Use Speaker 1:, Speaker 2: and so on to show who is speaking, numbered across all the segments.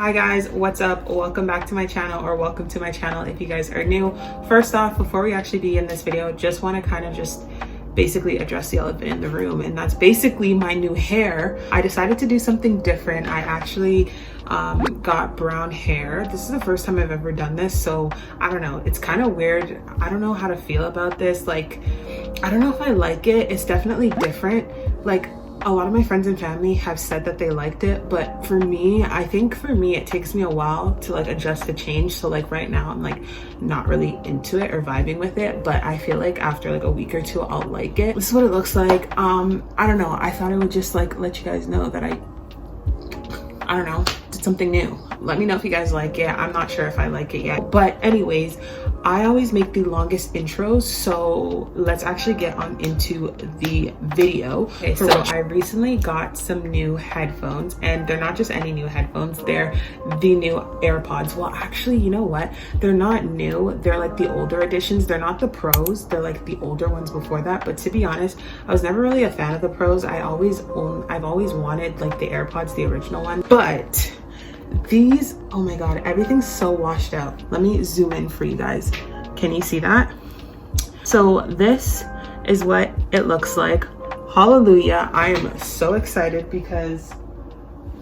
Speaker 1: Hi guys, what's up? Welcome back to my channel, or welcome to my channel if you guys are new. First off, before we actually begin this video, just want to kind of basically address the elephant in the room, and that's basically my new hair. I decided to do something different. I actually got brown hair. This is the first time I've ever done this, so I don't know, it's kind of weird. I don't know how to feel about this. Like, I don't know if I like it. It's definitely different. Like, a lot of my friends and family have said that they liked it, but for me, I think for me it takes me a while to like adjust the change. So like right now I'm like not really into it or vibing with it, but I feel like after like a week or two I'll like it. This is what it looks like. I don't know, I thought I would just like let you guys know that I don't know, did something new. Let me know if you guys like it. I'm not sure if I like it yet, but anyways, I always make the longest intros, so let's actually get on into the video. Okay, so I recently got some new headphones, and they're not just any new headphones, they're the new Airpods. Well, actually, you know what? They're not new. They're like the older editions. They're not the Pros. They're like the older ones before that. But to be honest, I was never really a fan of the Pros. I've always wanted like the Airpods, the original one. But these, oh my god, everything's so washed out. Let me zoom in for you guys. Can you see that? So this is what it looks like. Hallelujah. I am so excited because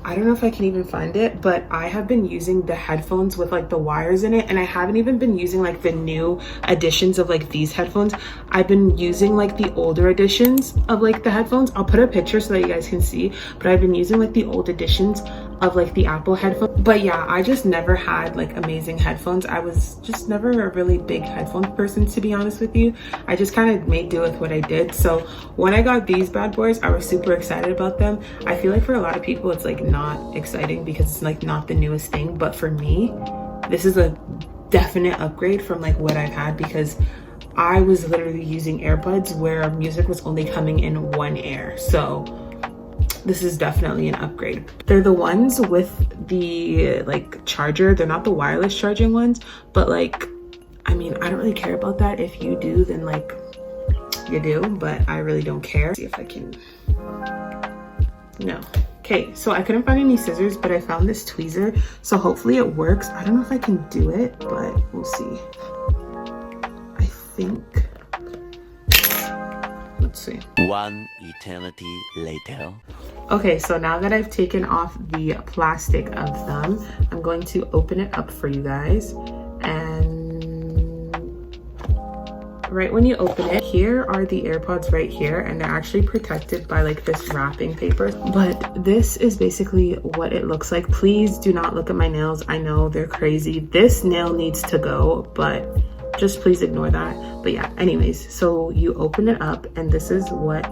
Speaker 1: I don't know if I can even find it, but I have been using the headphones with like the wires in it, and I haven't even been using like the new editions of like these headphones. I've been using like the older editions of like the headphones. I'll put a picture so that you guys can see, but I've been using like the old editions of like the Apple headphones. But yeah, I just never had like amazing headphones. I was just never a really big headphones person, to be honest with you. I just kind of made do with what I did. So when I got these bad boys, I was super excited about them. I feel like for a lot of people it's like not exciting because it's like not the newest thing, but for me this is a definite upgrade from like what I've had, because I was literally using AirPods where music was only coming in one ear. So this is definitely an upgrade. They're the ones with the like charger. They're not the wireless charging ones, but like, I mean, I don't really care about that. If you do, then like you do, but I really don't care. Let's see if I can, no. Okay, so I couldn't find any scissors, but I found this tweezer, so hopefully it works. I don't know if I can do it, but we'll see. I think, let's see.
Speaker 2: One eternity later.
Speaker 1: Okay, so now that I've taken off the plastic of them, I'm going to open it up for you guys. And right when you open it, here are the AirPods right here, and they're actually protected by like this wrapping paper. But this is basically what it looks like. Please do not look at my nails. I know they're crazy. This nail needs to go, but just please ignore that. But yeah, anyways, so you open it up and this is what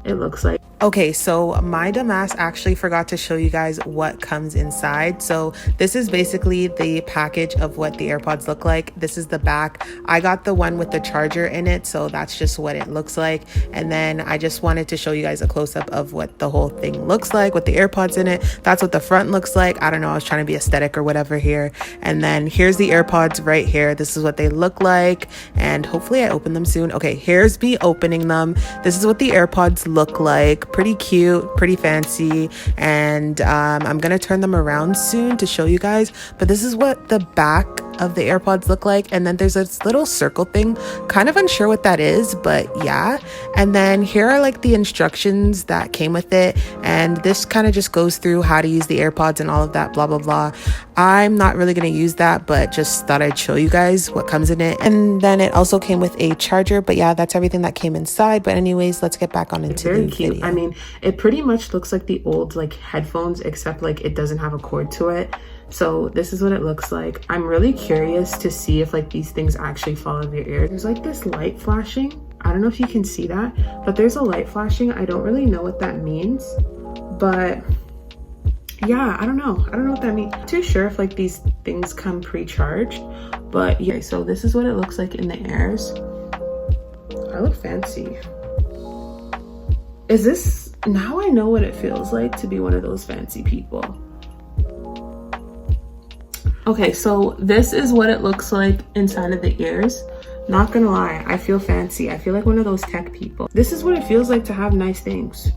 Speaker 1: it looks like. Okay, so my dumbass actually forgot to show you guys what comes inside. So this is basically the package of what the AirPods look like. This is the back. I got the one with the charger in it, so that's just what it looks like. And then I just wanted to show you guys a close-up of what the whole thing looks like with the AirPods in it. That's what the front looks like. I don't know, I was trying to be aesthetic or whatever here. And then here's the AirPods right here. This is what they look like, and hopefully I open them soon. Okay, here's me opening them. This is what the AirPods look like. Pretty cute, pretty fancy, and I'm gonna turn them around soon to show you guys. But this is what the back of the AirPods look like, and then there's this little circle thing, kind of unsure what that is, but yeah. And then here are like the instructions that came with it, and this kind of just goes through how to use the AirPods and all of that blah blah blah. I'm not really gonna use that, but just thought I'd show you guys what comes in it. And then it also came with a charger, but yeah, that's everything that came inside. But anyways, let's get back on into the video. I mean, it pretty much looks like the old like headphones, except like it doesn't have a cord to it. So this is what it looks like. I'm really curious to see if like these things actually fall out of your ear. There's like this light flashing. I don't know if you can see that, but there's a light flashing. I don't really know what that means, but yeah, I don't know what that means. I'm too sure if like these things come pre-charged, but yeah. So this is what it looks like in the ears. I look fancy. Is this, now I know what it feels like to be one of those fancy people. Okay, so this is what it looks like inside of the ears. Not gonna lie, I feel fancy. I feel like one of those tech people. This is what it feels like to have nice things.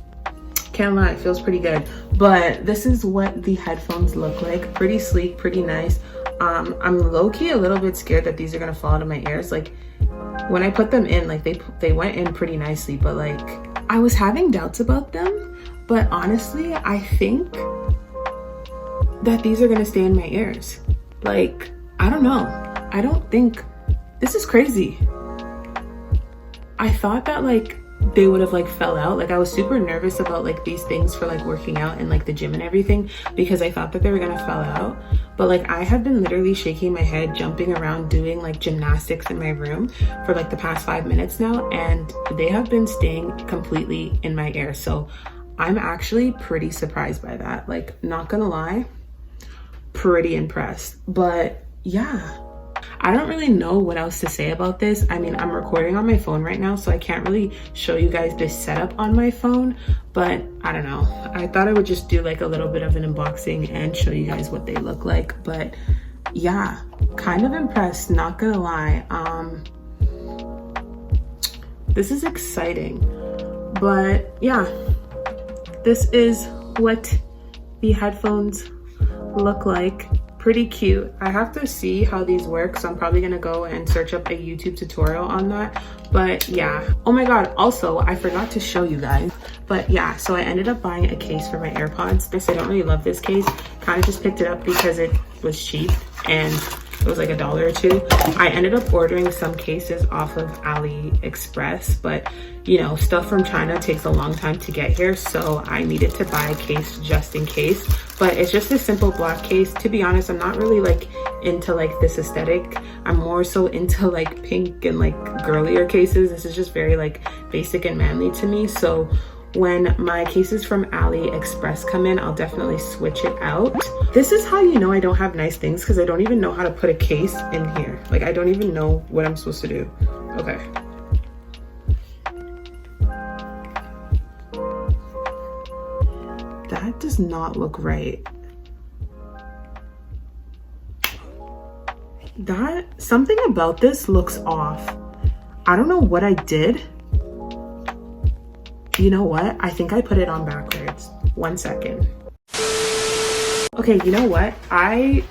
Speaker 1: Can't lie, it feels pretty good. But this is what the headphones look like. Pretty sleek, pretty nice. I'm low-key a little bit scared that these are gonna fall out of my ears. Like when I put them in, like they went in pretty nicely, but like I was having doubts about them. But honestly, I think that these are gonna stay in my ears. Like, I don't know. I don't think, this is crazy. I thought that like they would have like fell out. Like I was super nervous about like these things for like working out and like the gym and everything, because I thought that they were gonna fall out. But like I have been literally shaking my head, jumping around, doing like gymnastics in my room for like the past 5 minutes now, and they have been staying completely in my ear. So I'm actually pretty surprised by that. Like, not gonna lie, pretty impressed. But yeah, I don't really know what else to say about this. I mean, I'm recording on my phone right now, so I can't really show you guys this setup on my phone, but I don't know. I thought I would just do like a little bit of an unboxing and show you guys what they look like. But yeah, kind of impressed, not gonna lie. This is exciting. But yeah, this is what the headphones look like. Pretty cute. I have to see how these work, so I'm probably gonna go and search up a YouTube tutorial on that. But yeah, oh my god, also I forgot to show you guys, but yeah, so I ended up buying a case for my AirPods. I don't really love this case, kind of just picked it up because it was cheap and it was like $1 or $2. I ended up ordering some cases off of AliExpress, but you know, stuff from China takes a long time to get here, so I needed to buy a case just in case. But it's just a simple black case. To be honest, I'm not really like into like this aesthetic. I'm more so into like pink and like girlier cases. This is just very like basic and manly to me. So when my cases from AliExpress come in, I'll definitely switch it out. This is how you know I don't have nice things, because I don't even know how to put a case in here. Like, I don't even know what I'm supposed to do. Okay. That does not look right. Something about this looks off. I don't know what I did. You know what? I think I put it on backwards. 1 second. Okay, you know what? I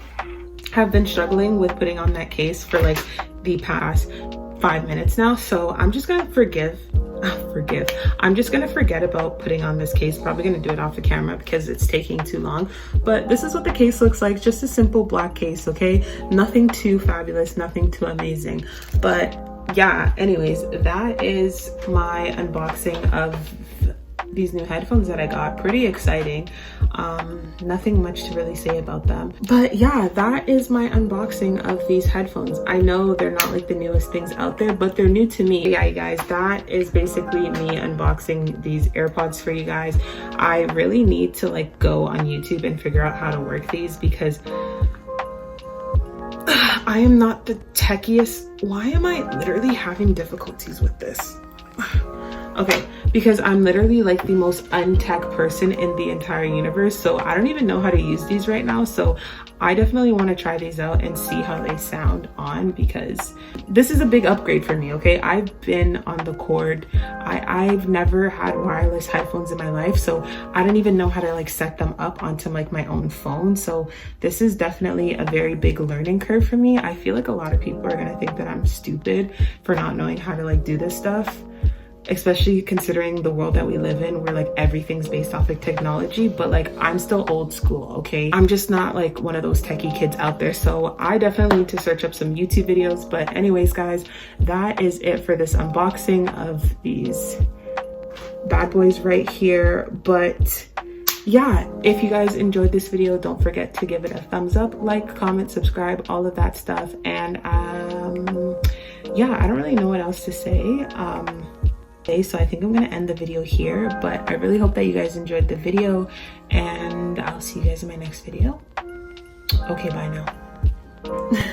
Speaker 1: have been struggling with putting on that case for like the past 5 minutes now, so I'm just gonna I'm just gonna forget about putting on this case. Probably gonna do it off the camera because it's taking too long. But this is what the case looks like. Just a simple black case, okay? Nothing too fabulous, nothing too amazing. But yeah, anyways, that is my unboxing of these new headphones that I got. Pretty exciting. Nothing much to really say about them, but yeah, that is my unboxing of these headphones. I know they're not like the newest things out there, but they're new to me. Yeah, you guys, that is basically me unboxing these AirPods for you guys. I really need to like go on YouTube and figure out how to work these, because I am not the techiest. Why am I literally having difficulties with this? Okay, because I'm literally like the most untech person in the entire universe, so I don't even know how to use these right now. So I definitely want to try these out and see how they sound on, because this is a big upgrade for me. Okay, I've been on the cord. I've never had wireless headphones in my life, so I don't even know how to like set them up onto like my own phone. So this is definitely a very big learning curve for me. I feel like a lot of people are gonna think that I'm stupid for not knowing how to like do this stuff, especially considering the world that we live in, where like everything's based off of technology. But like, I'm still old school, okay? I'm just not like one of those techie kids out there, so I definitely need to search up some YouTube videos. But anyways, guys, that is it for this unboxing of these bad boys right here. But yeah, if you guys enjoyed this video, don't forget to give it a thumbs up, like, comment, subscribe, all of that stuff. And yeah, I don't really know what else to say. So I think I'm gonna end the video here, but I really hope that you guys enjoyed the video, and I'll see you guys in my next video. Okay, bye now.